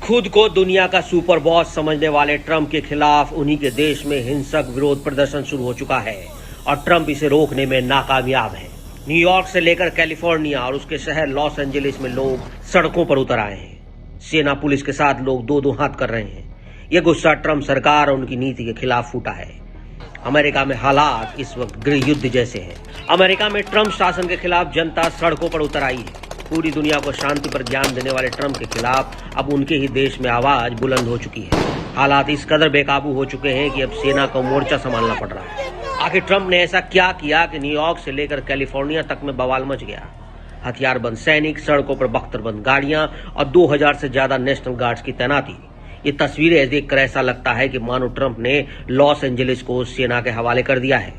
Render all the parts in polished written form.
खुद को दुनिया का सुपर बॉस समझने वाले ट्रंप के खिलाफ उन्हीं के देश में हिंसक विरोध प्रदर्शन शुरू हो चुका है और ट्रंप इसे रोकने में नाकामयाब है। न्यूयॉर्क से लेकर कैलिफोर्निया और उसके शहर लॉस एंजलिस में लोग सड़कों पर उतर आए हैं। सेना पुलिस के साथ लोग दो हाथ कर रहे हैं। यह गुस्सा ट्रंप सरकार और उनकी नीति के खिलाफ फूटा है। अमेरिका में हालात इस वक्त गृह युद्ध जैसे हैं। अमेरिका में ट्रंप शासन के खिलाफ जनता सड़कों पर उतर आई है। पूरी दुनिया को शांति पर ज्ञान देने वाले ट्रंप के खिलाफ अब उनके ही देश में आवाज बुलंद हो चुकी है। हालात इस कदर बेकाबू हो चुके हैं कि अब सेना को मोर्चा संभालना पड़ रहा है। आखिर ट्रंप ने ऐसा क्या किया कि न्यूयॉर्क से लेकर कैलिफोर्निया तक में बवाल मच गया। हथियारबंद सैनिक, सड़कों पर बख्तरबंद गाड़ियां और 2000 से ज्यादा नेशनल गार्ड्स की तैनाती। ये तस्वीरें देखकर ऐसा लगता है कि मानो ट्रंप ने लॉस एंजलिस को सेना के हवाले कर दिया है।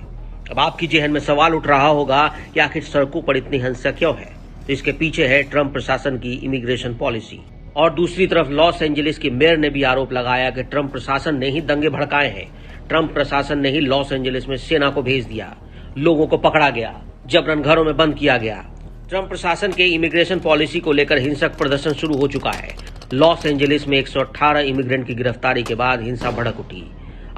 अब आपकी जेहन में सवाल उठ रहा होगा कि आखिर सड़कों पर इतनी हिंसा क्यों है। तो इसके पीछे है ट्रंप प्रशासन की इमिग्रेशन पॉलिसी। और दूसरी तरफ लॉस एंजलिस की मेयर ने भी आरोप लगाया कि ट्रंप प्रशासन ने ही दंगे भड़काए हैं। ट्रंप प्रशासन ने ही लॉस एंजलिस में सेना को भेज दिया, लोगों को पकड़ा गया, जबरन घरों में बंद किया गया। ट्रंप प्रशासन के इमिग्रेशन पॉलिसी को लेकर हिंसक प्रदर्शन शुरू हो चुका है। लॉस एंजलिस में 118 इमिग्रेंट की गिरफ्तारी के बाद हिंसा भड़क उठी।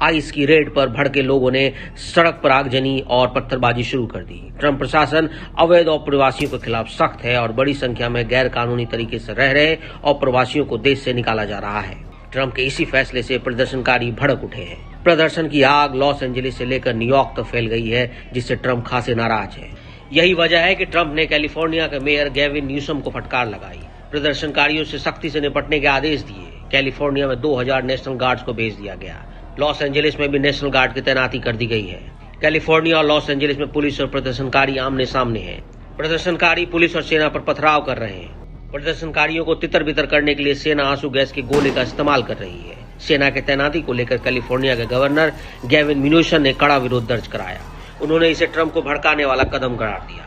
आइस की रेड पर भड़के लोगों ने सड़क पर आगजनी और पत्थरबाजी शुरू कर दी। ट्रंप प्रशासन अवैध और प्रवासियों के खिलाफ सख्त है और बड़ी संख्या में गैर कानूनी तरीके से रह रहे और प्रवासियों को देश से निकाला जा रहा है। ट्रंप के इसी फैसले से प्रदर्शनकारी भड़क उठे हैं। प्रदर्शन की आग लॉस एंजलिस से लेकर न्यूयॉर्क तक फैल गई है, जिससे ट्रंप खासे नाराज है। यही वजह है कि ट्रंप ने कैलिफोर्निया के मेयर गेविन न्यूसम को फटकार लगाई। प्रदर्शनकारियों से सख्ती से निपटने के आदेश दिए। कैलिफोर्निया में 2000 नेशनल गार्ड्स को भेज दिया गया। लॉस एंजलिस में भी नेशनल गार्ड की तैनाती कर दी गई है। कैलिफोर्निया और लॉस एंजलिस में पुलिस और प्रदर्शनकारी आमने सामने हैं। प्रदर्शनकारी पुलिस और सेना पर पथराव कर रहे हैं। प्रदर्शनकारियों को तितर बितर करने के लिए सेना आंसू गैस के गोले का इस्तेमाल कर रही है। सेना की तैनाती को लेकर कैलिफोर्निया के गवर्नर गेविन न्यूसम ने कड़ा विरोध दर्ज कराया। उन्होंने इसे ट्रंप को भड़काने वाला कदम करार दिया।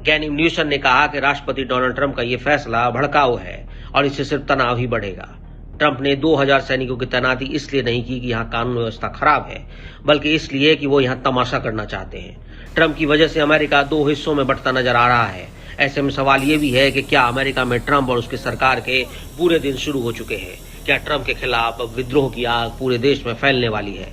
गेविन न्यूसम ने कहा कि राष्ट्रपति डोनाल्ड ट्रंप का ये फैसला भड़काऊ है और इससे सिर्फ तनाव ही बढ़ेगा। ट्रंप ने 2000 सैनिकों की तैनाती इसलिए नहीं की कि यहाँ कानून व्यवस्था खराब है, बल्कि इसलिए कि वो यहाँ तमाशा करना चाहते हैं। ट्रंप की वजह से अमेरिका दो हिस्सों में बंटता नजर आ रहा है। ऐसे में सवाल ये भी है कि क्या अमेरिका में ट्रंप और उसकी सरकार के बुरे दिन शुरू हो चुके हैं? क्या ट्रंप के खिलाफ अब विद्रोह की आग पूरे देश में फैलने वाली है?